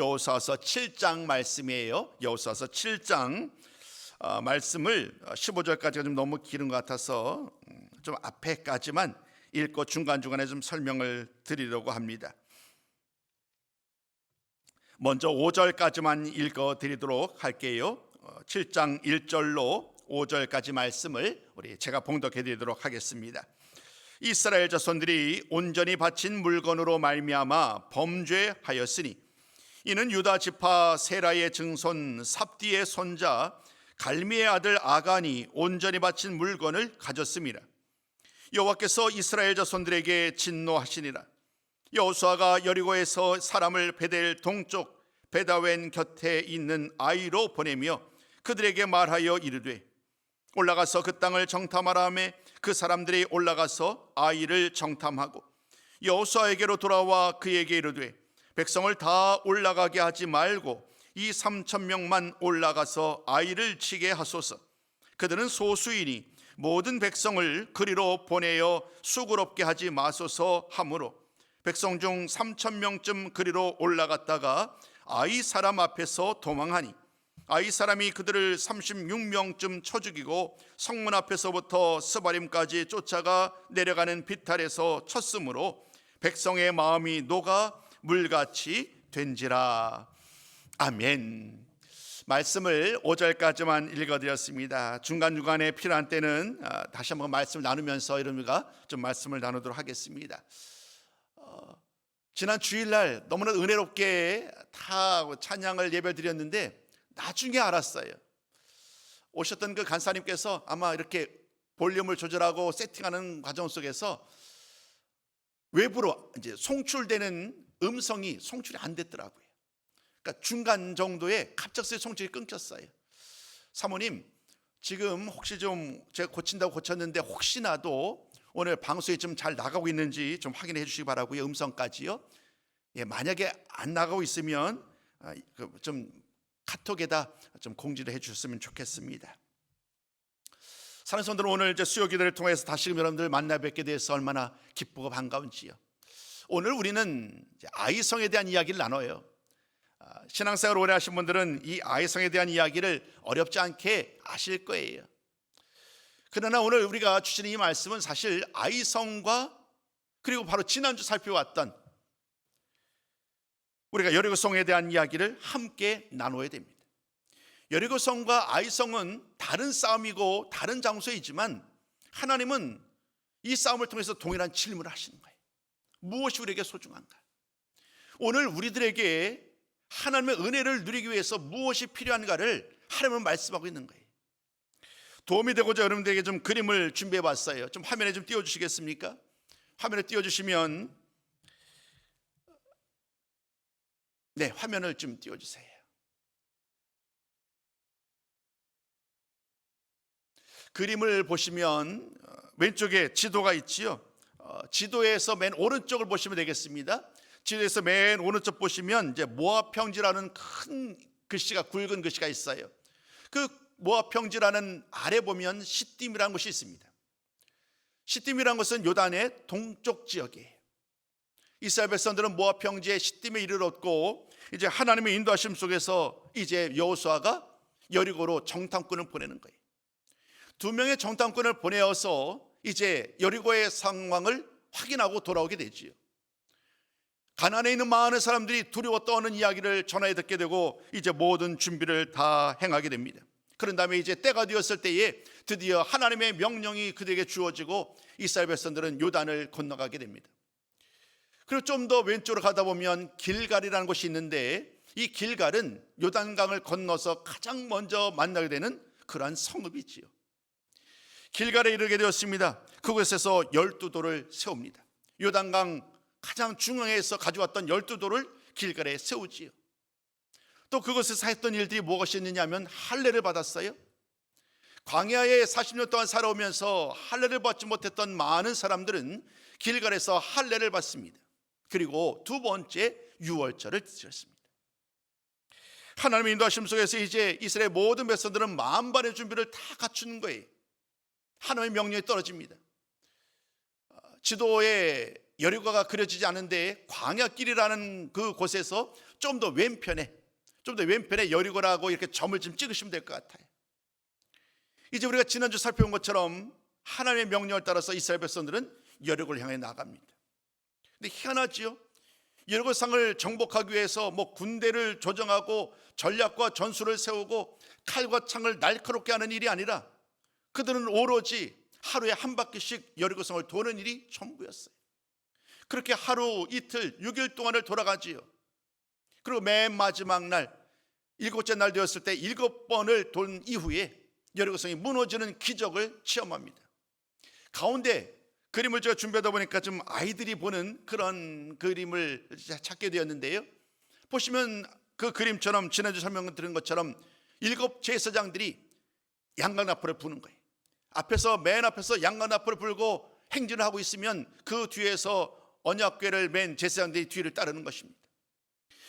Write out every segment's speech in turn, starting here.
여호수아서 7장 말씀이에요. 여호수아서 7장 말씀을 15절까지가 좀 너무 길은 것 같아서 좀 앞에까지만 읽고 중간중간에 좀 설명을 드리려고 합니다. 먼저 5절까지만 읽어드리도록 할게요. 7장 1절로 5절까지 말씀을 제가 봉독해 드리도록 하겠습니다. 이스라엘 자손들이 온전히 바친 물건으로 말미암아 범죄하였으니 이는 유다 지파 세라의 증손 삽디의 손자 갈미의 아들 아간이 온전히 바친 물건을 가졌습니다. 여호와께서 이스라엘 자손들에게 진노하시니라. 여호수아가 여리고에서 사람을 베델 동쪽 베다웬 곁에 있는 아이로 보내며 그들에게 말하여 이르되 올라가서 그 땅을 정탐하라 하매 그 사람들이 올라가서 아이를 정탐하고 여호수아에게로 돌아와 그에게 이르되 백성을 다 올라가게 하지 말고 이 3,000명만 올라가서 아이를 치게 하소서. 그들은 소수이니 모든 백성을 그리로 보내어 수고롭게 하지 마소서 하므로 백성 중 3,000명쯤 그리로 올라갔다가 아이 사람 앞에서 도망하니 아이 사람이 그들을 36명쯤 쳐 죽이고 성문 앞에서부터 스바림까지 쫓아가 내려가는 비탈에서 쳤으므로 백성의 마음이 녹아 물같이 된지라. 아멘. 말씀을 5절까지만 읽어드렸습니다. 중간중간에 필요한 때는 다시 한번 말씀을 나누면서 여러분과 좀 말씀을 나누도록 하겠습니다. 지난 주일날 너무나 은혜롭게 다 찬양을 예배드렸는데 나중에 알았어요. 오셨던 그 간사님께서 아마 이렇게 볼륨을 조절하고 세팅하는 과정 속에서 외부로 이제 송출되는 음성이 송출이 안 됐더라고요. 그러니까 중간 정도에 갑작스레 송출이 끊겼어요. 사모님, 지금 혹시 좀 제가 고친다고 고쳤는데 혹시나도 오늘 방송이 좀 잘 나가고 있는지 좀 확인해 주시기 바라고요. 음성까지요. 예, 만약에 안 나가고 있으면 좀 카톡에다 좀 공지를 해 주셨으면 좋겠습니다. 사랑하는 성도들, 오늘 이제 수요 기도를 통해서 다시금 여러분들 만나 뵙게 돼서 얼마나 기쁘고 반가운지요. 오늘 우리는 아이성에 대한 이야기를 나눠요. 신앙생활 오래 하신 분들은 이 아이성에 대한 이야기를 어렵지 않게 아실 거예요. 그러나 오늘 우리가 주시는 이 말씀은 사실 아이성과 그리고 바로 지난주 살펴왔던 우리가 여리고성에 대한 이야기를 함께 나눠야 됩니다. 여리고성과 아이성은 다른 싸움이고 다른 장소이지만 하나님은 이 싸움을 통해서 동일한 질문을 하시는 거예요. 무엇이 우리에게 소중한가? 오늘 우리들에게 하나님의 은혜를 누리기 위해서 무엇이 필요한가를 하나님은 말씀하고 있는 거예요. 도움이 되고자 여러분들에게 좀 그림을 준비해 봤어요. 좀 화면에 좀 띄워주시겠습니까? 화면에 띄워주시면, 네, 화면을 좀 띄워주세요. 그림을 보시면 왼쪽에 지도가 있지요. 지도에서 맨 오른쪽을 보시면 되겠습니다. 지도에서 맨 오른쪽 보시면 이제 모압 평지라는 큰 글씨가, 굵은 글씨가 있어요. 그 모압 평지라는 아래 보면 시딤이라는 곳이 있습니다. 시딤이라는 것은 요단의 동쪽 지역이에요. 이스라엘 백성들은 모압 평지에 시딤에 이르렀고 이제 하나님의 인도하심 속에서 이제 여호수아가 여리고로 정탐꾼을 보내는 거예요. 2명의 정탐꾼을 보내어서 이제 여리고의 상황을 확인하고 돌아오게 되지요. 가나안에 있는 많은 사람들이 두려워 떠는 이야기를 전하여 듣게 되고 이제 모든 준비를 다 행하게 됩니다. 그런 다음에 이제 때가 되었을 때에 드디어 하나님의 명령이 그들에게 주어지고 이스라엘 백성들은 요단을 건너가게 됩니다. 그리고 좀 더 왼쪽으로 가다 보면 길갈이라는 곳이 있는데 이 길갈은 요단강을 건너서 가장 먼저 만나게 되는 그러한 성읍이지요. 길갈에 이르게 되었습니다. 그곳에서 12돌을 세웁니다. 요단강 가장 중앙에서 가져왔던 12돌을 길갈에 세우지요. 또 그곳에서 했던 일들이 무엇이 있느냐 하면 할례를 받았어요. 광야에 40년 동안 살아오면서 할례를 받지 못했던 많은 사람들은 길갈에서 할례를 받습니다. 그리고 두 번째 유월절을 지켰습니다. 하나님의 인도하심 속에서 이제 이스라엘 모든 백성들은 만반의 준비를 다 갖추는 거예요. 하나님의 명령이 떨어집니다. 지도에 여리고가 그려지지 않은데 광야길이라는 그 곳에서 좀 더 왼편에 여리고라고 이렇게 점을 좀 찍으시면 될 것 같아요. 이제 우리가 지난주 살펴본 것처럼 하나님의 명령을 따라서 이스라엘 백성들은 여리고를 향해 나갑니다. 근데 희한하지요. 여리고성을 정복하기 위해서 군대를 조정하고 전략과 전술을 세우고 칼과 창을 날카롭게 하는 일이 아니라 그들은 오로지 하루에 한 바퀴씩 여리고성을 도는 일이 전부였어요. 그렇게 하루 이틀 6일 동안을 돌아가지요. 그리고 맨 마지막 날 7째 날 되었을 때 7번을 돈 이후에 여리고성이 무너지는 기적을 체험합니다. 가운데 그림을 제가 준비하다 보니까 좀 아이들이 보는 그런 그림을 찾게 되었는데요. 보시면 그 그림처럼 지난주 설명 드린 것처럼 7 제사장들이 양강나팔을 부는 거예요. 맨 앞에서 양강나팔을 불고 행진을 하고 있으면 그 뒤에서 언약궤를 맨 제사장들이 뒤를 따르는 것입니다.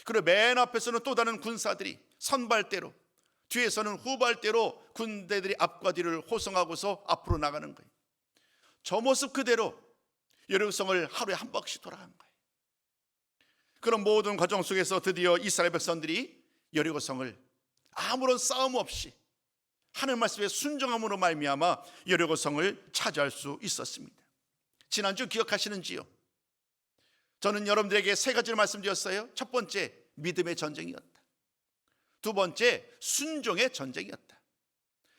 그리고 맨 앞에서는 또 다른 군사들이 선발대로, 뒤에서는 후발대로 군대들이 앞과 뒤를 호송하고서 앞으로 나가는 거예요. 저 모습 그대로 여리고성을 하루에 한 바퀴씩 돌아간 거예요. 그런 모든 과정 속에서 드디어 이스라엘 백성들이 여리고성을 아무런 싸움 없이 하늘 말씀에 순종함으로 말미암아 여리고성을 차지할 수 있었습니다. 지난주 기억하시는지요? 저는 여러분들에게 3가지를 말씀드렸어요. 첫 번째, 믿음의 전쟁이었다. 두 번째, 순종의 전쟁이었다.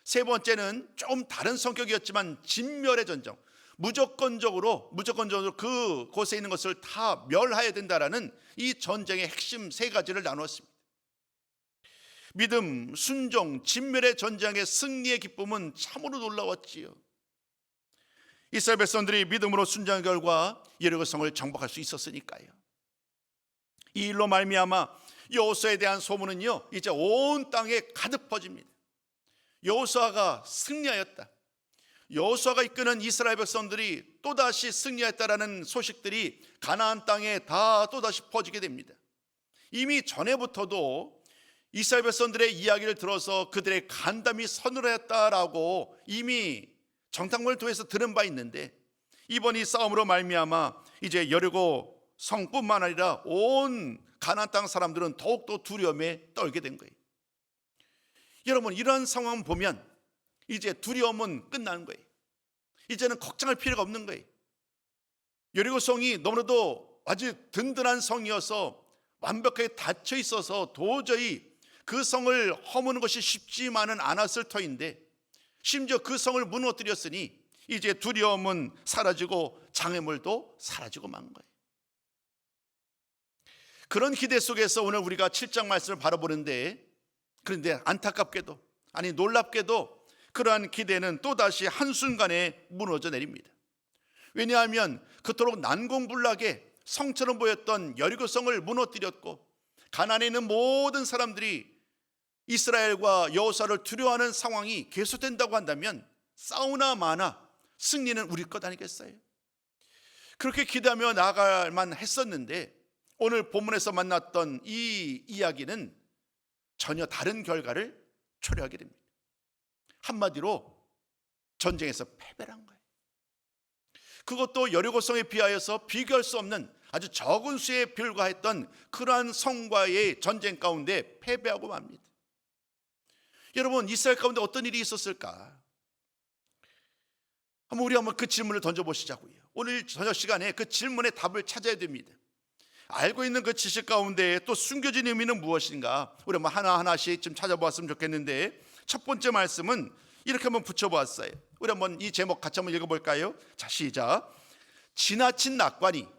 세 번째는 좀 다른 성격이었지만 진멸의 전쟁, 무조건적으로 그곳에 있는 것을 다 멸해야 된다라는 이 전쟁의 핵심 3가지를 나누었습니다. 믿음, 순종, 진멸의 전쟁의 승리의 기쁨은 참으로 놀라웠지요. 이스라엘 백성들이 믿음으로 순종한 결과 여리고성을 정복할 수 있었으니까요. 이 일로 말미암아 여호수아에 대한 소문은요 이제 온 땅에 가득 퍼집니다. 여호수아가 승리하였다, 여호수아가 이끄는 이스라엘 백성들이 또다시 승리했다라는 소식들이 가나안 땅에 다 또다시 퍼지게 됩니다. 이미 전에부터도 이스라엘 백성들의 이야기를 들어서 그들의 간담이 서늘했다라고 이미 정탐꾼을 통해서 들은 바 있는데, 이번 이 싸움으로 말미암아 이제 여리고 성뿐만 아니라 온 가나안 땅 사람들은 더욱더 두려움에 떨게 된 거예요. 여러분, 이런 상황 보면 이제 두려움은 끝나는 거예요. 이제는 걱정할 필요가 없는 거예요. 여리고성이 너무나도 아주 든든한 성이어서 완벽하게 닫혀 있어서 도저히 그 성을 허무는 것이 쉽지만은 않았을 터인데, 심지어 그 성을 무너뜨렸으니 이제 두려움은 사라지고 장애물도 사라지고 만 거예요. 그런 기대 속에서 오늘 우리가 7장 말씀을 바라보는데, 그런데 안타깝게도, 아니 놀랍게도 그러한 기대는 또다시 한순간에 무너져 내립니다. 왜냐하면 그토록 난공불락에 성처럼 보였던 여리고성을 무너뜨렸고, 가나안에 있는 모든 사람들이 이스라엘과 여호수아를 두려워하는 상황이 계속된다고 한다면 싸우나 마나 승리는 우리 것 아니겠어요? 그렇게 기대하며 나아갈 만 했었는데, 오늘 본문에서 만났던 이 이야기는 전혀 다른 결과를 초래하게 됩니다. 한마디로 전쟁에서 패배를 한 거예요. 그것도 여리고성에 비하여서 비교할 수 없는 아주 적은 수에 불과했던 그러한 성과의 전쟁 가운데 패배하고 맙니다. 여러분, 이스라엘 가운데 어떤 일이 있었을까? 우리 한번 그 질문을 던져보시자고요. 오늘 저녁 시간에 그 질문의 답을 찾아야 됩니다. 알고 있는 그 지식 가운데 또 숨겨진 의미는 무엇인가? 우리 한번 하나하나씩 좀 찾아보았으면 좋겠는데, 첫 번째 말씀은 이렇게 한번 붙여보았어요. 우리 한번 이 제목 같이 한번 읽어볼까요? 자, 시작. 지나친 낙관.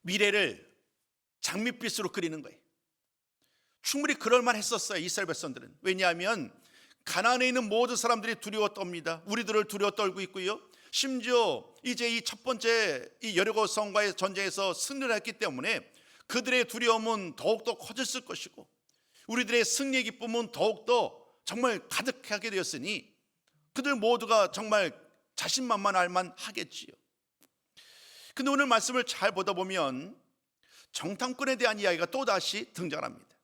미래를 장밋빛으로 그리는 거예요. 충분히 그럴만 했었어요, 이스라엘 백성들은. 왜냐하면 가나안에 있는 모든 사람들이 두려워 떱니다. 우리들을 두려워 떨고 있고요, 심지어 이제 이 첫 번째 이 여리고성과의 전쟁에서 승리를 했기 때문에 그들의 두려움은 더욱더 커졌을 것이고, 우리들의 승리의 기쁨은 더욱더 정말 가득하게 되었으니 그들 모두가 정말 자신만만할 만하겠지요. 근데 오늘 말씀을 잘 보다 보면 정탐꾼에 대한 이야기가 또다시 등장합니다.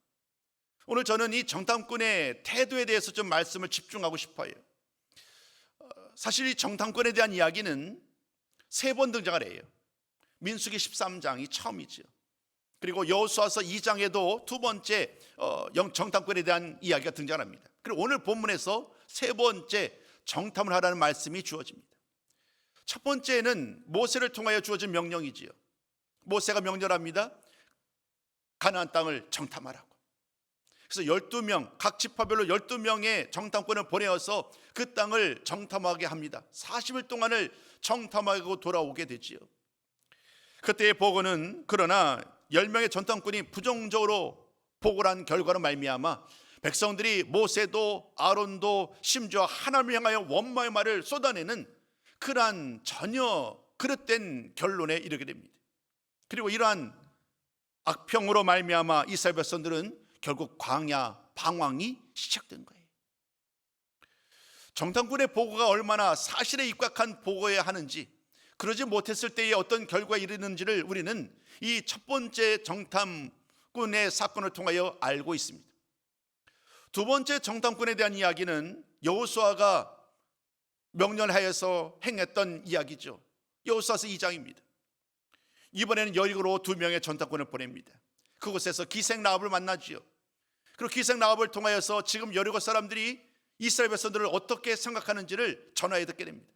오늘 저는 이 정탐꾼의 태도에 대해서 좀 말씀을 집중하고 싶어요. 사실 이 정탐꾼에 대한 이야기는 세 번 등장을 해요. 민수기 13장이 처음이죠. 그리고 여호수아서 2장에도 두 번째 정탐꾼에 대한 이야기가 등장합니다. 그리고 오늘 본문에서 세 번째 정탐을 하라는 말씀이 주어집니다. 첫 번째는 모세를 통하여 주어진 명령이지요. 모세가 명령합니다. 가나안 땅을 정탐하라고. 그래서 12명, 각 지파별로 12명의 정탐꾼을 보내어서 그 땅을 정탐하게 합니다. 40일 동안을 정탐하고 돌아오게 되지요. 그때의 보고는 그러나 10명의 정탐꾼이 부정적으로 보고를 한 결과로 말미암아 백성들이 모세도 아론도 심지어 하나님을 향하여 원망의 말을 쏟아내는 그러한 전혀 그릇된 결론에 이르게 됩니다. 그리고 이러한 악평으로 말미암아 이스라엘 백성들은 결국 광야 방황이 시작된 거예요. 정탐꾼의 보고가 얼마나 사실에 입각한 보고여야 하는지, 그러지 못했을 때에 어떤 결과에 이르는지를 우리는 이 첫 번째 정탐꾼의 사건을 통하여 알고 있습니다. 두 번째 정탐꾼에 대한 이야기는 여호수아가 명령하여서 행했던 이야기죠. 여호수아서 2장입니다. 이번에는 여리고로 2명의 정탐꾼을 보냅니다. 그곳에서 기생 라합을 만나지요. 그리고 기생 라합을 통하여서 지금 여리고 사람들이 이스라엘 백성들을 어떻게 생각하는지를 전하여 듣게 됩니다.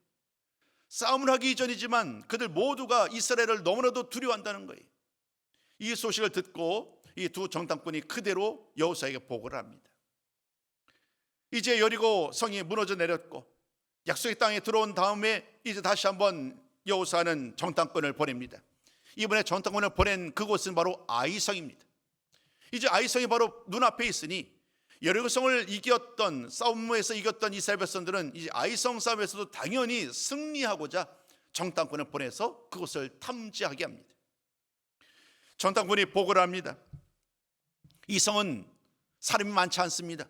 싸움을 하기 이전이지만 그들 모두가 이스라엘을 너무나도 두려워한다는 거예요. 이 소식을 듣고 이 두 정탐꾼이 그대로 여호수아에게 보고를 합니다. 이제 여리고 성이 무너져 내렸고 약속의 땅에 들어온 다음에 이제 다시 한번 여호수아는 정탐꾼을 보냅니다. 이번에 정탐꾼을 보낸 그곳은 바로 아이성입니다. 이제 아이성이 바로 눈앞에 있으니 여리고성을 이겼던, 싸움에서 이겼던 이스라엘 백성들은 이제 아이성 싸움에서도 당연히 승리하고자 정탐꾼을 보내서 그곳을 탐지하게 합니다. 정탐꾼이 보고를 합니다. 이 성은 사람이 많지 않습니다.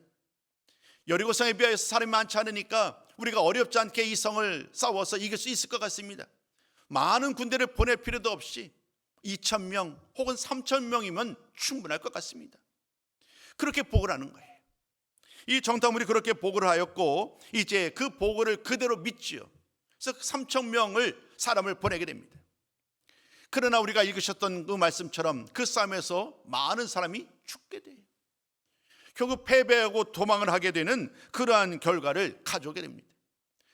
여리고성에 비하여서 사람이 많지 않으니까 우리가 어렵지 않게 이 성을 싸워서 이길 수 있을 것 같습니다. 많은 군대를 보낼 필요도 없이 2,000명 혹은 3,000명이면 충분할 것 같습니다. 그렇게 보고를 하는 거예요. 이 정탐꾼이 그렇게 보고를 하였고 이제 그 보고를 그대로 믿지요. 그래서 3,000명을 사람을 보내게 됩니다. 그러나 우리가 읽으셨던 그 말씀처럼 그 싸움에서 많은 사람이 죽게 돼요. 결국 패배하고 도망을 하게 되는 그러한 결과를 가져오게 됩니다.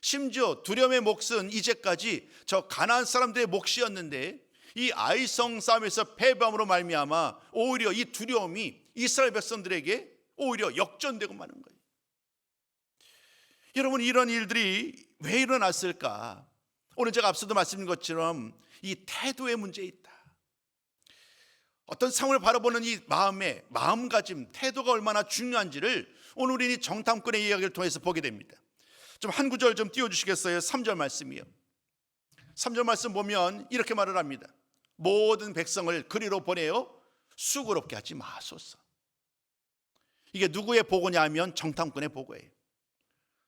심지어 두려움의 몫은 이제까지 저 가나안 사람들의 몫이었는데 이 아이성 싸움에서 패배함으로 말미암아 오히려 이 두려움이 이스라엘 백성들에게 오히려 역전되고 마는 거예요. 여러분, 이런 일들이 왜 일어났을까? 오늘 제가 앞서도 말씀드린 것처럼 이 태도의 문제에 있다. 어떤 상황을 바라보는 이 마음가짐, 태도가 얼마나 중요한지를 오늘 우리는 이 정탐꾼의 이야기를 통해서 보게 됩니다. 좀 한 구절 좀 띄워주시겠어요? 3절 말씀이요. 3절 말씀 보면 이렇게 말을 합니다. 모든 백성을 그리로 보내어 수고롭게 하지 마소서. 이게 누구의 보고냐 하면 정탐꾼의 보고예요.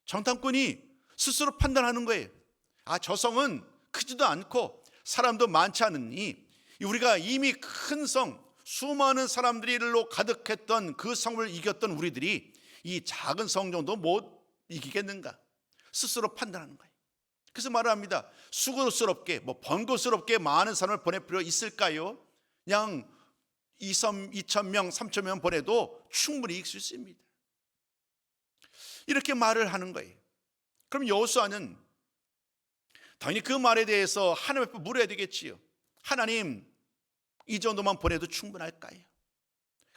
정탐꾼이 스스로 판단하는 거예요. 저 성은 크지도 않고 사람도 많지 않으니 우리가 이미 큰 성, 수많은 사람들이 일로 가득했던 그 성을 이겼던 우리들이 이 작은 성 정도 못 이기겠는가? 스스로 판단하는 거예요. 그래서 말을 합니다. 수고스럽게, 번거스럽게 많은 사람을 보낼 필요 있을까요? 그냥 2,000명, 3,000명 보내도 충분히 이길 수 있습니다. 이렇게 말을 하는 거예요. 그럼 여호수아는 당연히 그 말에 대해서 하나님 앞에 물어야 되겠지요. 하나님, 이 정도만 보내도 충분할까요?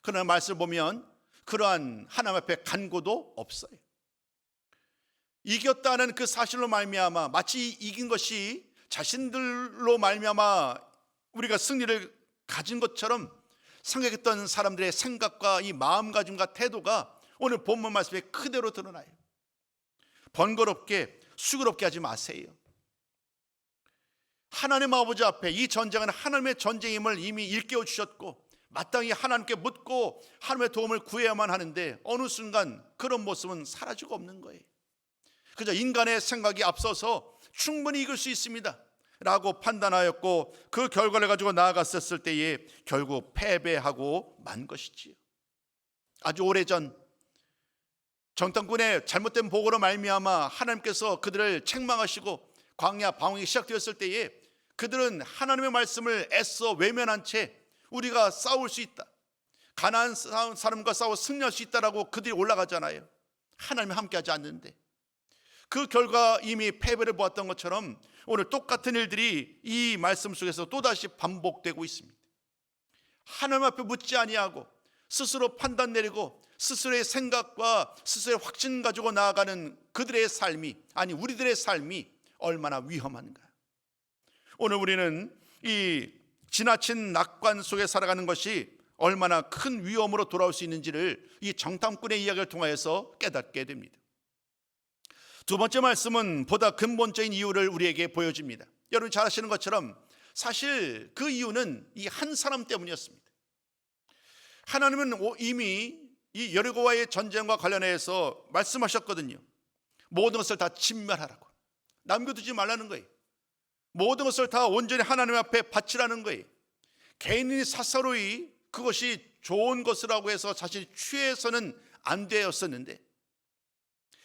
그러나 말씀을 보면 그러한 하나님 앞에 간구도 없어요. 이겼다는 그 사실로 말미암아 마치 이긴 것이 자신들로 말미암아 우리가 승리를 가진 것처럼 생각했던 사람들의 생각과 이 마음가짐과 태도가 오늘 본문 말씀에 그대로 드러나요. 번거롭게 수고롭게 하지 마세요. 하나님 아버지 앞에 이 전쟁은 하나님의 전쟁임을 이미 일깨워 주셨고 마땅히 하나님께 묻고 하나님의 도움을 구해야만 하는데 어느 순간 그런 모습은 사라지고 없는 거예요. 그저 인간의 생각이 앞서서 충분히 이길 수 있습니다 라고 판단하였고 그 결과를 가지고 나아갔었을 때에 결국 패배하고 만 것이지요. 아주 오래전 정탐꾼의 잘못된 보고로 말미암아 하나님께서 그들을 책망하시고 광야 방황이 시작되었을 때에 그들은 하나님의 말씀을 애써 외면한 채 우리가 싸울 수 있다, 가나안 사람과 싸워 승리할 수 있다라고 그들이 올라가잖아요. 하나님이 함께하지 않는데 그 결과 이미 패배를 보았던 것처럼 오늘 똑같은 일들이 이 말씀 속에서 또다시 반복되고 있습니다. 하나님 앞에 묻지 아니하고 스스로 판단 내리고 스스로의 생각과 스스로의 확신 가지고 나아가는 그들의 삶이, 아니 우리들의 삶이 얼마나 위험한가. 오늘 우리는 이 지나친 낙관 속에 살아가는 것이 얼마나 큰 위험으로 돌아올 수 있는지를 이 정탐꾼의 이야기를 통하여서 깨닫게 됩니다. 두 번째 말씀은 보다 근본적인 이유를 우리에게 보여줍니다. 여러분 잘 아시는 것처럼 사실 그 이유는 이 한 사람 때문이었습니다. 하나님은 이미 이 여리고와의 전쟁과 관련해서 말씀하셨거든요. 모든 것을 다 진멸하라고, 남겨두지 말라는 거예요. 모든 것을 다 온전히 하나님 앞에 바치라는 거예요. 개인이 사사로이 그것이 좋은 것이라고 해서 자신이 취해서는 안 되었었는데,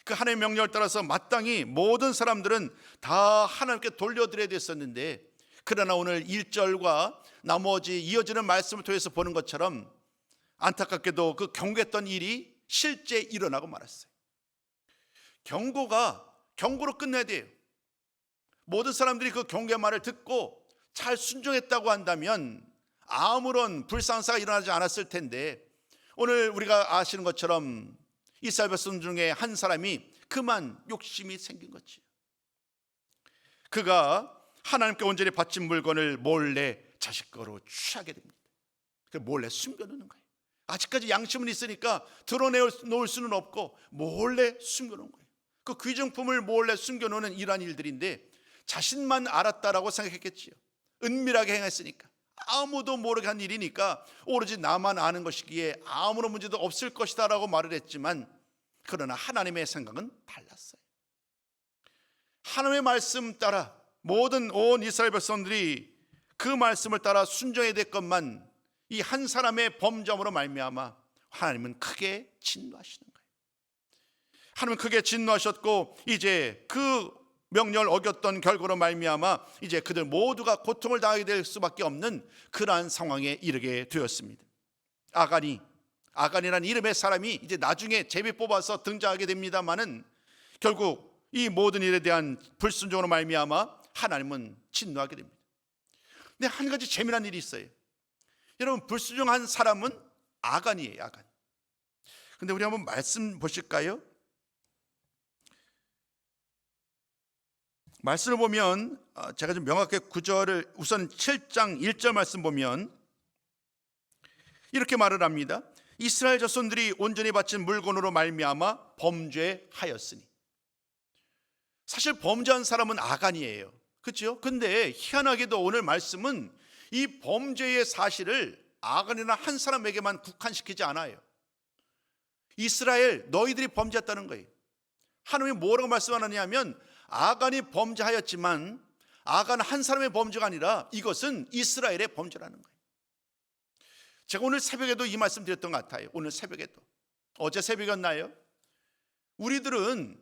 그 하나님의 명령을 따라서 마땅히 모든 사람들은 다 하나님께 돌려드려야 됐었는데, 그러나 오늘 1절과 나머지 이어지는 말씀을 통해서 보는 것처럼 안타깝게도 그 경고했던 일이 실제 일어나고 말았어요. 경고로 끝내야 돼요. 모든 사람들이 그 경고의 말을 듣고 잘 순종했다고 한다면 아무런 불상사가 일어나지 않았을 텐데, 오늘 우리가 아시는 것처럼 이스라엘 백성 중에 한 사람이 그만 욕심이 생긴 거지. 그가 하나님께 온전히 바친 물건을 몰래 자식 거로 취하게 됩니다. 그걸 몰래 숨겨놓는 거예요. 아직까지 양심은 있으니까 드러내놓을 수는 없고 몰래 숨겨놓은 거예요. 그 귀중품을 몰래 숨겨놓는 이러한 일들인데 자신만 알았다라고 생각했겠지요. 은밀하게 행했으니까, 아무도 모르게 한 일이니까 오로지 나만 아는 것이기에 아무런 문제도 없을 것이다 라고 말을 했지만, 그러나 하나님의 생각은 달랐어요. 하나님의 말씀 따라 모든 온 이스라엘 백성들이 그 말씀을 따라 순종해야 될 것만 이 한 사람의 범죄함으로 말미암아 하나님은 크게 진노하시는 거예요. 하나님은 크게 진노하셨고 이제 그 명령을 어겼던 결과로 말미암아 이제 그들 모두가 고통을 당하게 될 수밖에 없는 그러한 상황에 이르게 되었습니다. 아간이라는 이름의 사람이 이제 나중에 제비 뽑아서 등장하게 됩니다마는 결국 이 모든 일에 대한 불순종으로 말미암아 하나님은 진노하게 됩니다. 근데 한 가지 재미난 일이 있어요. 여러분, 불순종한 사람은 아간이에요. 아간. 근데 우리 한번 말씀 보실까요? 말씀을 보면 제가 좀 명확하게 구절을 우선 7장 1절 말씀 보면 이렇게 말을 합니다. 이스라엘 자손들이 온전히 바친 물건으로 말미암아 범죄하였으니. 사실 범죄한 사람은 아간이에요. 그렇죠? 근데 희한하게도 오늘 말씀은 이 범죄의 사실을 아간이나 한 사람에게만 국한시키지 않아요. 이스라엘 너희들이 범죄했다는 거예요. 하나님이 뭐라고 말씀하느냐면 아간이 범죄하였지만 아간 한 사람의 범죄가 아니라 이것은 이스라엘의 범죄라는 거예요. 제가 오늘 새벽에도 이 말씀 드렸던 것 같아요. 오늘 새벽에도. 어제 새벽이었나요? 우리들은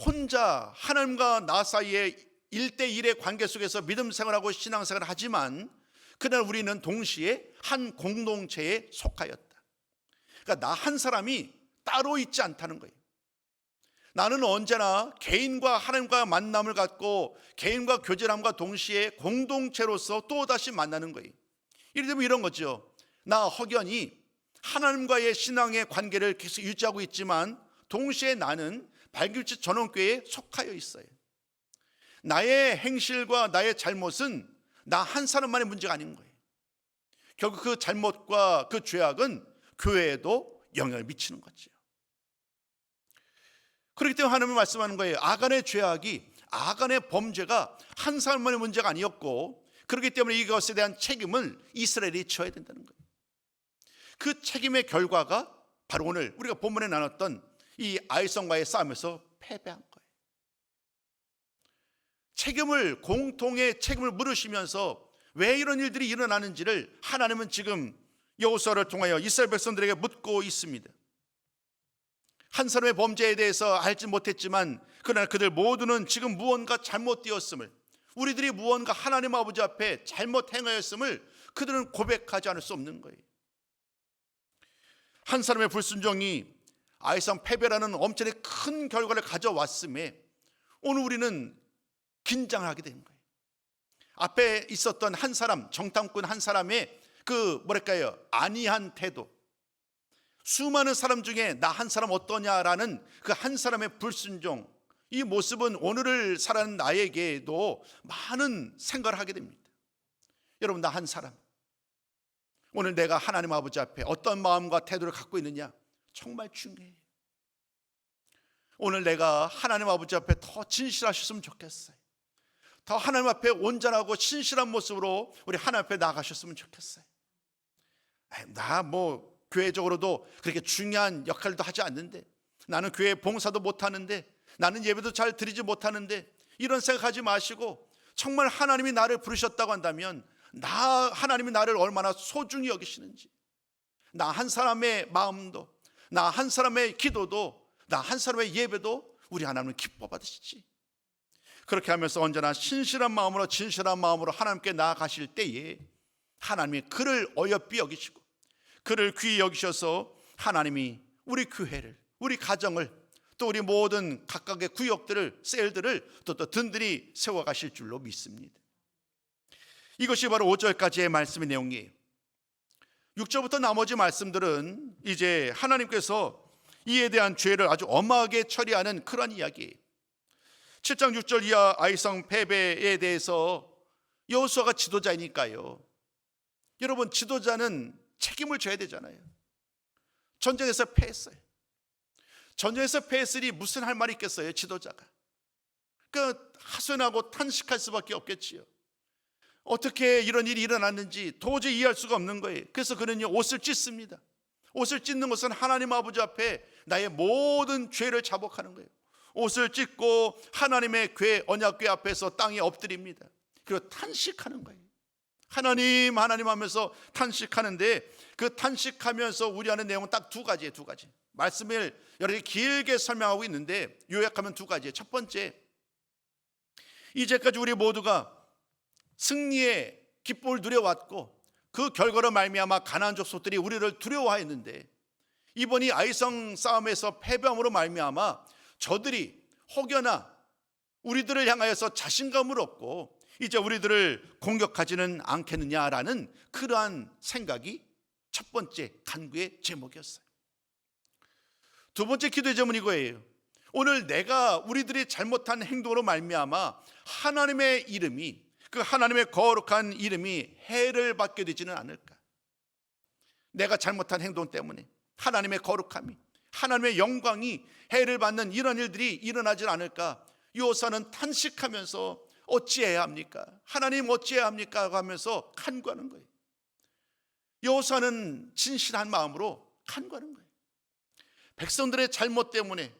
혼자 하나님과 나 사이에 1대1의 관계 속에서 믿음 생활하고 신앙생활을 하지만 그날 우리는 동시에 한 공동체에 속하였다. 그러니까 나 한 사람이 따로 있지 않다는 거예요. 나는 언제나 개인과 하나님과 만남을 갖고 개인과 교제함과 동시에 공동체로서 또다시 만나는 거예요. 예를 들면 이런 거죠. 나 허견이 하나님과의 신앙의 관계를 계속 유지하고 있지만 동시에 나는 발길치 전원교회에 속하여 있어요. 나의 행실과 나의 잘못은 나 한 사람만의 문제가 아닌 거예요. 결국 그 잘못과 그 죄악은 교회에도 영향을 미치는 거죠. 그렇기 때문에 하나님은 말씀하는 거예요. 아간의 죄악이, 아간의 범죄가 한 사람만의 문제가 아니었고, 그렇기 때문에 이것에 대한 책임을 이스라엘이 져야 된다는 거예요. 그 책임의 결과가 바로 오늘 우리가 본문에 나눴던 이 아이성과의 싸움에서 패배한 거예요. 공통의 책임을 물으시면서 왜 이런 일들이 일어나는지를 하나님은 지금 여호수아를 통하여 이스라엘 백성들에게 묻고 있습니다. 한 사람의 범죄에 대해서 알지 못했지만 그러나 그들 모두는 지금 무언가 잘못되었음을, 우리들이 무언가 하나님 아버지 앞에 잘못 행하였음을 그들은 고백하지 않을 수 없는 거예요. 한 사람의 불순종이 아이성 패배라는 엄청나게 큰 결과를 가져왔음에 오늘 우리는 긴장하게 된 거예요. 앞에 있었던 한 사람, 정탐꾼 한 사람의 안이한 태도, 수많은 사람 중에 나 한 사람 어떠냐라는 그 한 사람의 불순종, 이 모습은 오늘을 살아가는 나에게도 많은 생각을 하게 됩니다. 여러분, 나 한 사람, 오늘 내가 하나님 아버지 앞에 어떤 마음과 태도를 갖고 있느냐 정말 중요해요. 오늘 내가 하나님 아버지 앞에 더 진실하셨으면 좋겠어요. 더 하나님 앞에 온전하고 신실한 모습으로 우리 하나님 앞에 나가셨으면 좋겠어요. 나 교회적으로도 그렇게 중요한 역할도 하지 않는데, 나는 교회 봉사도 못하는데, 나는 예배도 잘 드리지 못하는데, 이런 생각하지 마시고 정말 하나님이 나를 부르셨다고 한다면 하나님이 나를 얼마나 소중히 여기시는지, 나 한 사람의 마음도, 나 한 사람의 기도도, 나 한 사람의 예배도 우리 하나님은 기뻐 받으시지. 그렇게 하면서 언제나 신실한 마음으로, 진실한 마음으로 하나님께 나아가실 때에 하나님이 그를 어여삐 여기시고 그를 귀히 여기셔서 하나님이 우리 교회를, 우리 가정을, 또 우리 모든 각각의 구역들을, 셀들을 또 든든히 세워가실 줄로 믿습니다. 이것이 바로 5절까지의 말씀의 내용이에요. 6절부터 나머지 말씀들은 이제 하나님께서 이에 대한 죄를 아주 엄하게 처리하는 그런 이야기예요. 7장 6절 이하 아이성 패배에 대해서 여호수아가 지도자이니까요, 여러분, 지도자는 책임을 져야 되잖아요. 전쟁에서 패했어요. 전쟁에서 패했으니 무슨 할 말이 있겠어요, 지도자가. 하소연하고 탄식할 수밖에 없겠지요. 어떻게 이런 일이 일어났는지 도저히 이해할 수가 없는 거예요. 그래서 그는요, 옷을 찢습니다. 옷을 찢는 것은 하나님 아버지 앞에 나의 모든 죄를 자복하는 거예요. 옷을 찢고 하나님의 언약궤 앞에서 땅에 엎드립니다. 그리고 탄식하는 거예요. 하나님, 하나님 하면서 탄식하는데, 그 탄식하면서 우려하는 내용은 딱 두 가지예요. 두 가지 말씀을 여러 개 길게 설명하고 있는데 요약하면 두 가지예요. 첫 번째, 이제까지 우리 모두가 승리의 기쁨을 누려왔고 그 결과로 말미암아 가나안 족속들이 우리를 두려워하였는데, 이번이 아이성 싸움에서 패배함으로 말미암아 저들이 혹여나 우리들을 향하여서 자신감을 얻고 이제 우리들을 공격하지는 않겠느냐라는 그러한 생각이 첫 번째 간구의 제목이었어요. 두 번째 기도의 제목은 이거예요. 오늘 내가 우리들이 잘못한 행동으로 말미암아 하나님의 이름이, 그 하나님의 거룩한 이름이 해를 받게 되지는 않을까. 내가 잘못한 행동 때문에 하나님의 거룩함이, 하나님의 영광이 해를 받는 이런 일들이 일어나지 않을까. 요사는 탄식하면서 어찌해야 합니까? 하나님 어찌해야 합니까? 하면서 간구하는 거예요. 여호수아는 진실한 마음으로 간구하는 거예요. 백성들의 잘못 때문에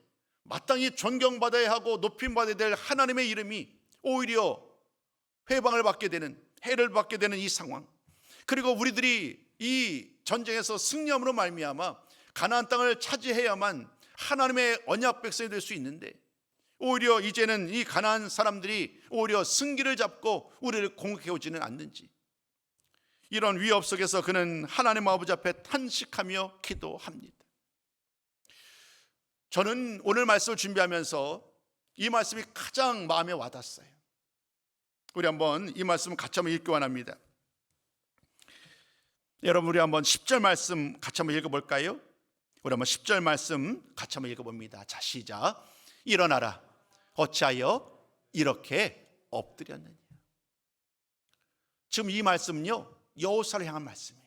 마땅히 존경받아야 하고 높임받아야 될 하나님의 이름이 오히려 회방을 받게 되는, 해를 받게 되는 이 상황, 그리고 우리들이 이 전쟁에서 승리함으로 말미암아 가나안 땅을 차지해야만 하나님의 언약 백성이 될 수 있는데, 오히려 이제는 이 가나안 사람들이 오히려 승기를 잡고 우리를 공격해 오지는 않는지, 이런 위협 속에서 그는 하나님 아버지 앞에 탄식하며 기도합니다. 저는 오늘 말씀을 준비하면서 이 말씀이 가장 마음에 와닿았어요. 우리 한번 이 말씀 같이 한번 읽기 원합니다. 여러분, 우리 한번 10절 말씀 같이 한번 읽어볼까요? 우리 한번 10절 말씀 같이 한번 읽어봅니다. 자, 시작. 일어나라, 어찌하여 이렇게 엎드렸느냐. 지금 이 말씀은요, 여호수아를 향한 말씀이에요.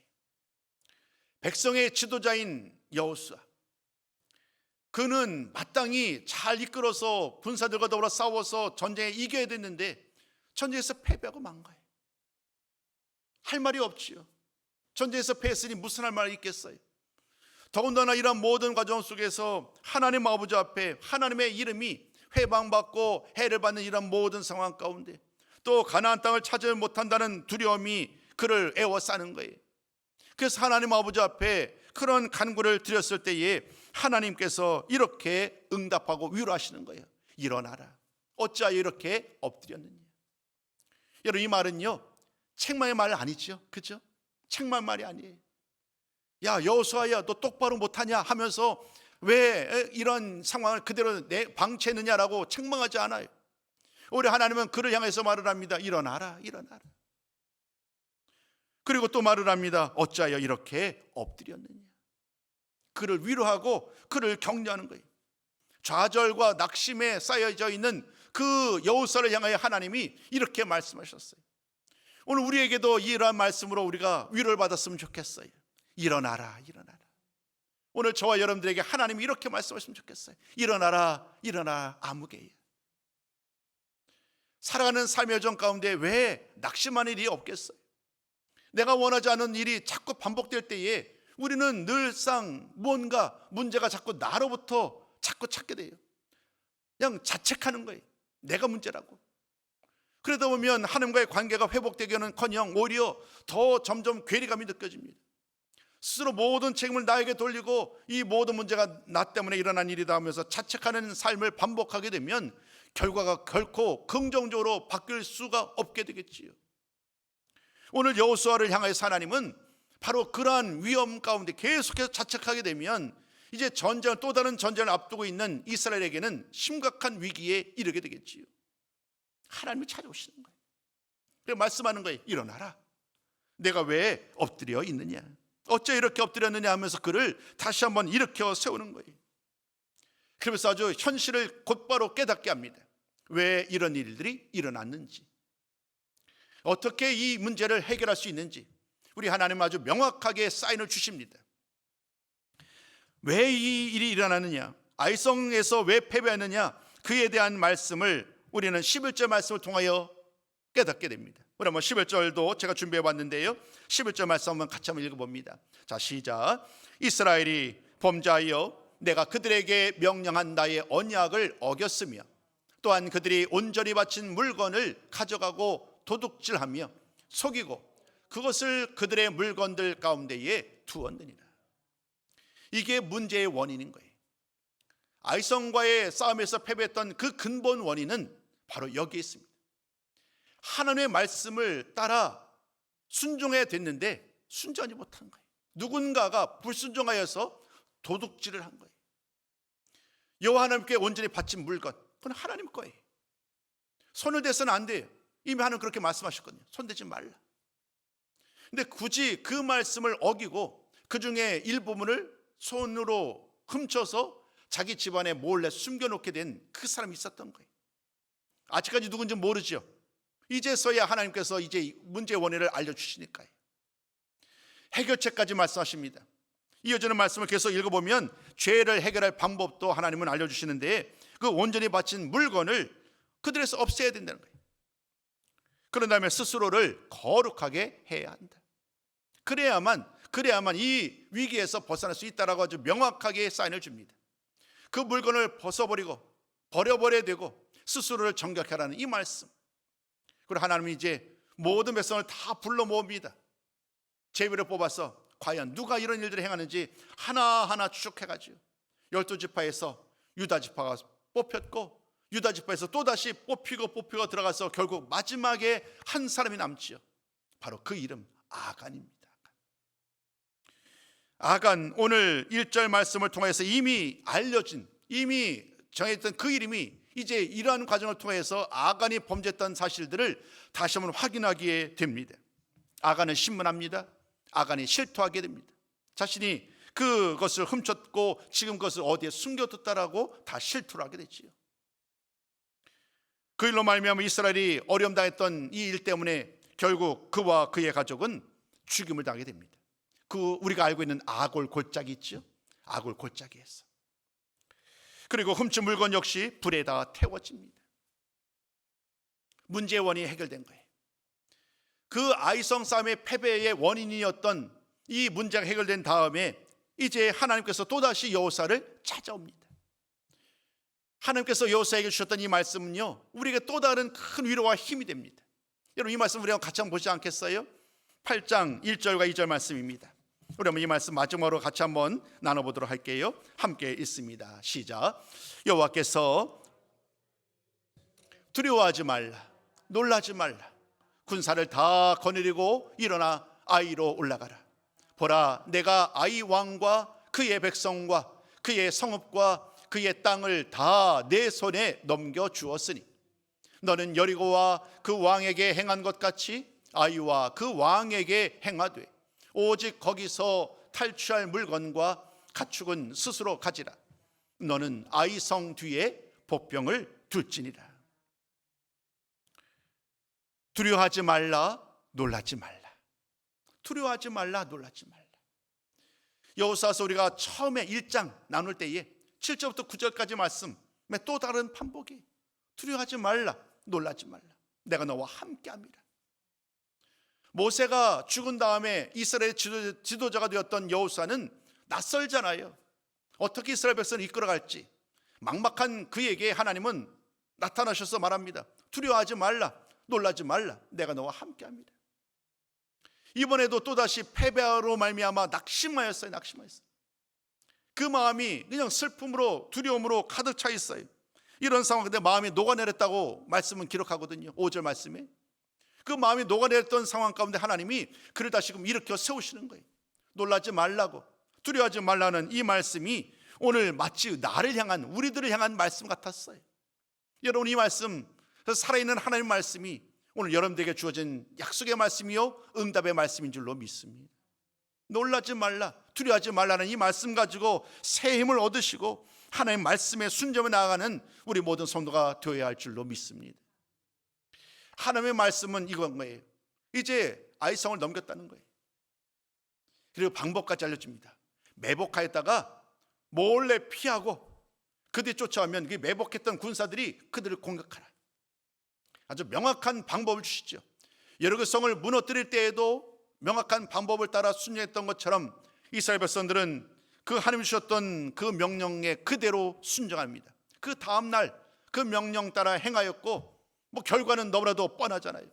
백성의 지도자인 여호수아, 그는 마땅히 잘 이끌어서 군사들과 더불어 싸워서 전쟁에 이겨야 됐는데 전쟁에서 패배하고 만 거예요. 할 말이 없지요. 전쟁에서 패했으니 무슨 할 말이 있겠어요. 더군다나 이런 모든 과정 속에서 하나님 아버지 앞에 하나님의 이름이 회방받고 해를 받는 이런 모든 상황 가운데 또 가나안 땅을 차지 못한다는 두려움이 그를 애워싸는 거예요. 그래서 하나님 아버지 앞에 그런 간구를 드렸을 때에 하나님께서 이렇게 응답하고 위로하시는 거예요. 일어나라, 어찌하여 이렇게 엎드렸느냐. 여러분, 이 말은요 책망의 말 아니죠, 그죠? 책망 말이 아니에요. 야 여호수아야, 너 똑바로 못하냐 하면서 왜 이런 상황을 그대로 방치했느냐라고 책망하지 않아요. 오히려 하나님은 그를 향해서 말을 합니다. 일어나라, 일어나라. 그리고 또 말을 합니다. 어찌하여 이렇게 엎드렸느냐. 그를 위로하고 그를 격려하는 거예요. 좌절과 낙심에 쌓여져 있는 그 여호수아를 향하여 하나님이 이렇게 말씀하셨어요. 오늘 우리에게도 이러한 말씀으로 우리가 위로를 받았으면 좋겠어요. 일어나라, 일어나라. 오늘 저와 여러분들에게 하나님이 이렇게 말씀하시면 좋겠어요. 일어나라, 일어나라, 아무개야. 살아가는 삶의 여정 가운데 왜 낙심하는 일이 없겠어요? 내가 원하지 않은 일이 자꾸 반복될 때에 우리는 늘상 무언가 문제가 자꾸 나로부터 자꾸 찾게 돼요. 그냥 자책하는 거예요. 내가 문제라고. 그러다 보면 하나님과의 관계가 회복되기는커녕 오히려 더 점점 괴리감이 느껴집니다. 스스로 모든 책임을 나에게 돌리고 이 모든 문제가 나 때문에 일어난 일이다 하면서 자책하는 삶을 반복하게 되면 결과가 결코 긍정적으로 바뀔 수가 없게 되겠지요. 오늘 여호수아를 향하여서 하나님은 바로 그러한 위험 가운데 계속해서 자책하게 되면 이제 전쟁을, 또 다른 전쟁을 앞두고 있는 이스라엘에게는 심각한 위기에 이르게 되겠지요. 하나님이 찾아오시는 거예요. 그래서 말씀하는 거예요. 일어나라. 내가 왜 엎드려 있느냐, 어째 이렇게 엎드렸느냐 하면서 그를 다시 한번 일으켜 세우는 거예요. 그러면서 아주 현실을 곧바로 깨닫게 합니다. 왜 이런 일들이 일어났는지, 어떻게 이 문제를 해결할 수 있는지 우리 하나님은 아주 명확하게 사인을 주십니다. 왜 이 일이 일어나느냐, 아이성에서 왜 패배하느냐, 그에 대한 말씀을 우리는 11절 말씀을 통하여 깨닫게 됩니다. 우리 한번 11절도 제가 준비해 봤는데요, 11절 말씀 한번 같이 한번 읽어봅니다. 자, 시작. 이스라엘이 범죄하여 내가 그들에게 명령한 나의 언약을 어겼으며 또한 그들이 온전히 바친 물건을 가져가고 도둑질하며 속이고 그것을 그들의 물건들 가운데에 두었느니라. 이게 문제의 원인인 거예요. 아이성과의 싸움에서 패배했던 그 근본 원인은 바로 여기에 있습니다. 하나님의 말씀을 따라 순종해야 됐는데 순종하지 못한 거예요. 누군가가 불순종하여서 도둑질을 한 거예요. 여호와 하나님께 온전히 바친 물건, 그건 하나님 거예요. 손을 대서는 안 돼요. 이미 하나님 그렇게 말씀하셨거든요. 손대지 말라. 근데 굳이 그 말씀을 어기고 그 중에 일부분을 손으로 훔쳐서 자기 집안에 몰래 숨겨놓게 된 그 사람이 있었던 거예요. 아직까지 누군지 모르죠. 이제서야 하나님께서 이제 문제의 원인을 알려주시니까요. 해결책까지 말씀하십니다. 이어지는 말씀을 계속 읽어보면 죄를 해결할 방법도 하나님은 알려주시는데 그 온전히 바친 물건을 그들에서 없애야 된다는 거예요. 그런 다음에 스스로를 거룩하게 해야 한다. 그래야만 이 위기에서 벗어날 수 있다라고 아주 명확하게 사인을 줍니다. 그 물건을 벗어버리고 버려버려야 되고 스스로를 정결하라는 이 말씀. 그리고 하나님이 이제 모든 백성을 다 불러 모읍니다. 제비를 뽑아서 과연 누가 이런 일들을 행하는지 하나하나 추적해가지고 12지파에서 유다지파가 뽑혔고 유다지파에서 또다시 뽑히고 들어가서 결국 마지막에 한 사람이 남지요. 바로 그 이름 아간입니다. 아간, 오늘 1절 말씀을 통해서 이미 알려진, 이미 정해졌던 그 이름이 이제 이러한 과정을 통해서 아간이 범죄했던 사실들을 다시 한번 확인하게 됩니다. 아간은 신문합니다. 아간이 실토하게 됩니다. 자신이 그것을 훔쳤고 지금 그것을 어디에 숨겨뒀다라고 다 실토를 하게 되지요. 그 일로 말미암아 이스라엘이 어려움 당했던 이 일 때문에 결국 그와 그의 가족은 죽임을 당하게 됩니다. 그 우리가 알고 있는 아골 골짜기 있죠. 아골 골짜기에서. 그리고 훔친 물건 역시 불에다 태워집니다. 문제의 원인이 해결된 거예요. 그 아이성 싸움의 패배의 원인이었던 이 문제가 해결된 다음에 이제 하나님께서 또다시 여호사를 찾아옵니다. 하나님께서 여호사에게 주셨던 이 말씀은요, 우리에게 또 다른 큰 위로와 힘이 됩니다. 여러분, 이 말씀 우리가 같이 한번 보지 않겠어요? 8장 1절과 2절 말씀입니다. 우리 한번 이 말씀 마지막으로 같이 한번 나눠보도록 할게요. 함께 읽습니다. 시작. 여호와께서 두려워하지 말라, 놀라지 말라, 군사를 다 거느리고 일어나 아이로 올라가라. 보라, 내가 아이 왕과 그의 백성과 그의 성읍과 그의 땅을 다 내 손에 넘겨 주었으니 너는 여리고와 그 왕에게 행한 것 같이 아이와 그 왕에게 행하되 오직 거기서 탈취할 물건과 가축은 스스로 가지라. 너는 아이 성 뒤에 복병을 둘지니라. 두려워하지 말라, 놀라지 말라. 두려워하지 말라, 놀라지 말라. 여호수아서 우리가 처음에 1장 나눌 때에 7절부터 9절까지 말씀에 또 다른 반복이 두려워하지 말라, 놀라지 말라. 내가 너와 함께함이라. 모세가 죽은 다음에 이스라엘 지도자가 되었던 여호수아는 낯설잖아요. 어떻게 이스라엘 백성을 이끌어갈지 막막한 그에게 하나님은 나타나셔서 말합니다. 두려워하지 말라, 놀라지 말라. 내가 너와 함께합니다. 이번에도 또다시 패배로 말미암아 낙심하였어요. 그 마음이 그냥 슬픔으로 두려움으로 가득 차 있어요. 이런 상황 근데 마음이 녹아내렸다고 말씀은 기록하거든요. 5절 말씀에 그 마음이 녹아내렸던 상황 가운데 하나님이 그를 다시금 일으켜 세우시는 거예요. 놀라지 말라고, 두려워하지 말라는 이 말씀이 오늘 마치 나를 향한, 우리들을 향한 말씀 같았어요. 여러분, 이 말씀, 살아있는 하나님의 말씀이 오늘 여러분들에게 주어진 약속의 말씀이요 응답의 말씀인 줄로 믿습니다. 놀라지 말라, 두려워하지 말라는 이 말씀 가지고 새 힘을 얻으시고 하나님의 말씀에 순종해 나아가는 우리 모든 성도가 되어야 할 줄로 믿습니다. 하나님의 말씀은 이건 거예요. 이제 아이성을 넘겼다는 거예요. 그리고 방법까지 알려줍니다. 매복하였다가 몰래 피하고 그들이 쫓아오면 그 매복했던 군사들이 그들을 공격하라. 아주 명확한 방법을 주시죠. 여리고 성을 무너뜨릴 때에도 명확한 방법을 따라 순종했던 것처럼 이스라엘 백성들은 그 하나님 주셨던 그 명령에 그대로 순종합니다. 그 다음날 그 명령 따라 행하였고 결과는 너무나도 뻔하잖아요.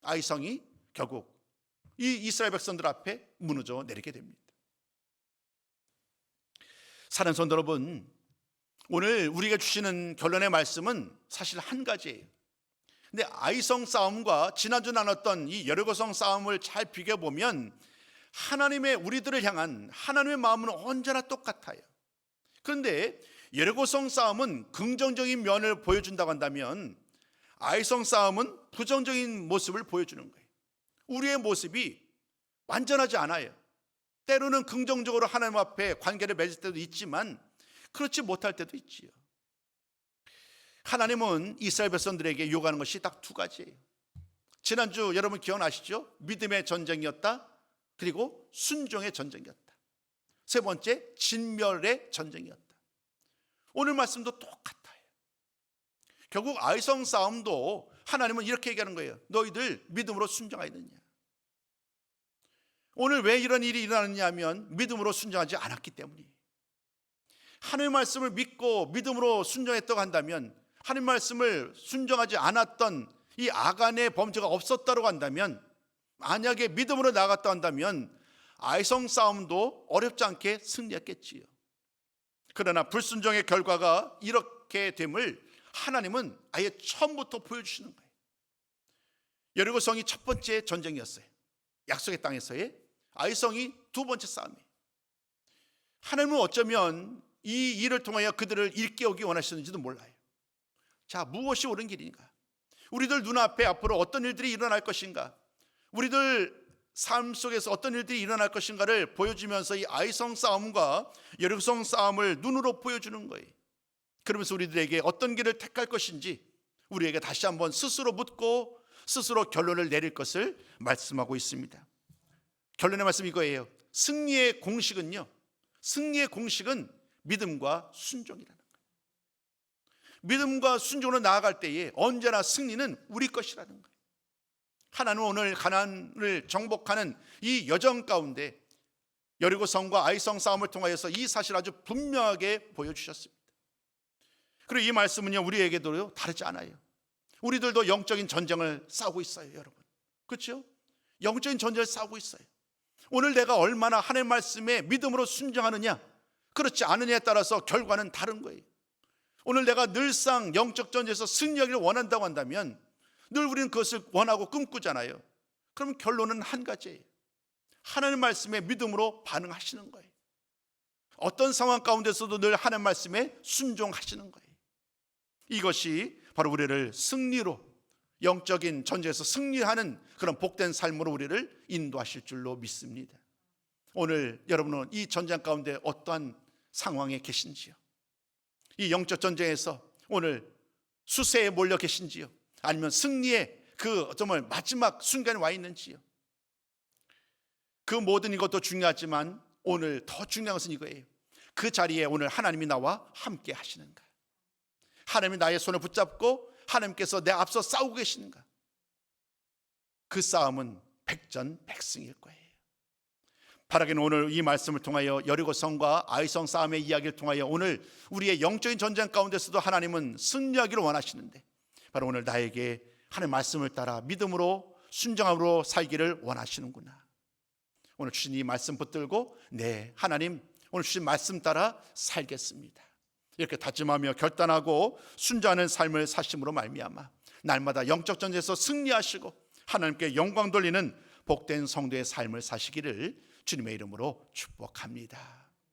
아이성이 결국 이 이스라엘 백성들 앞에 무너져 내리게 됩니다. 사랑하는 성도 여러분, 오늘 우리가 주시는 결론의 말씀은 사실 한 가지예요. 근데 아이성 싸움과 지난주 나눴던 이 여리고성 싸움을 잘 비교해보면 하나님의 우리들을 향한 하나님의 마음은 언제나 똑같아요. 그런데 여리고성 싸움은 긍정적인 면을 보여준다고 한다면 아이성 싸움은 부정적인 모습을 보여주는 거예요. 우리의 모습이 완전하지 않아요. 때로는 긍정적으로 하나님 앞에 관계를 맺을 때도 있지만 그렇지 못할 때도 있지요. 하나님은 이스라엘 백성들에게 요구하는 것이 딱 두 가지예요. 지난주 여러분 기억나시죠? 믿음의 전쟁이었다. 그리고 순종의 전쟁이었다. 세 번째, 진멸의 전쟁이었다. 오늘 말씀도 똑같아요. 결국 아이성 싸움도 하나님은 이렇게 얘기하는 거예요. 너희들 믿음으로 순종해야 되느냐. 오늘 왜 이런 일이 일어났느냐 하면 믿음으로 순종하지 않았기 때문이에요. 하나님의 말씀을 믿고 믿음으로 순종했다고 한다면, 하나님의 말씀을 순종하지 않았던 이 아간의 범죄가 없었다고 한다면, 만약에 믿음으로 나갔다 한다면 아이성 싸움도 어렵지 않게 승리했겠지요. 그러나 불순종의 결과가 이렇게 됨을 하나님은 아예 처음부터 보여주시는 거예요. 여리고성이 첫 번째 전쟁이었어요. 약속의 땅에서의. 아이성이 두 번째 싸움이에요. 하나님은 어쩌면 이 일을 통하여 그들을 일깨우기 원하시는지도 몰라요. 자, 무엇이 옳은 길인가? 우리들 눈앞에 앞으로 어떤 일들이 일어날 것인가? 우리들 삶 속에서 어떤 일들이 일어날 것인가를 보여주면서 이 아이성 싸움과 여리고성 싸움을 눈으로 보여주는 거예요. 그러면서 우리들에게 어떤 길을 택할 것인지 우리에게 다시 한번 스스로 묻고 스스로 결론을 내릴 것을 말씀하고 있습니다. 결론의 말씀 이거예요. 승리의 공식은 믿음과 순종이라는 거예요. 믿음과 순종으로 나아갈 때에 언제나 승리는 우리 것이라는 거예요. 하나님은 오늘 가나안을 정복하는 이 여정 가운데 여리고성과 아이성 싸움을 통하여서 이 사실을 아주 분명하게 보여주셨습니다. 그리고 이 말씀은요, 우리에게도 다르지 않아요. 우리들도 영적인 전쟁을 싸우고 있어요, 여러분. 그렇죠? 영적인 전쟁을 싸우고 있어요. 오늘 내가 얼마나 하나님의 말씀에 믿음으로 순종하느냐, 그렇지 않느냐에 따라서 결과는 다른 거예요. 오늘 내가 늘상 영적 전쟁에서 승리하기를 원한다고 한다면 늘 우리는 그것을 원하고 꿈꾸잖아요. 그럼 결론은 한 가지예요. 하나님 말씀에 믿음으로 반응하시는 거예요. 어떤 상황 가운데서도 늘 하나님 말씀에 순종하시는 거예요. 이것이 바로 우리를 승리로, 영적인 전쟁에서 승리하는 그런 복된 삶으로 우리를 인도하실 줄로 믿습니다. 오늘 여러분은 이 전쟁 가운데 어떠한 상황에 계신지요? 이 영적 전쟁에서 오늘 수세에 몰려 계신지요? 아니면 승리의 그 정말 마지막 순간에 와 있는지요? 그 모든 이것도 중요하지만 오늘 더 중요한 것은 이거예요. 그 자리에 오늘 하나님이 나와 함께 하시는가? 하나님이 나의 손을 붙잡고 하나님께서 내 앞서 싸우고 계시는가? 그 싸움은 백전백승일 거예요. 바라기는 오늘 이 말씀을 통하여 여리고성과 아이성 싸움의 이야기를 통하여 오늘 우리의 영적인 전쟁 가운데서도 하나님은 승리하기를 원하시는데, 바로 오늘 나에게 하나님의 말씀을 따라 믿음으로 순종함으로 살기를 원하시는구나. 오늘 주신 이 말씀 붙들고 네, 하나님 오늘 주신 말씀 따라 살겠습니다, 이렇게 다짐하며 결단하고 순종하는 삶을 사심으로 말미암아 날마다 영적 전쟁에서 승리하시고 하나님께 영광 돌리는 복된 성도의 삶을 사시기를 주님의 이름으로 축복합니다.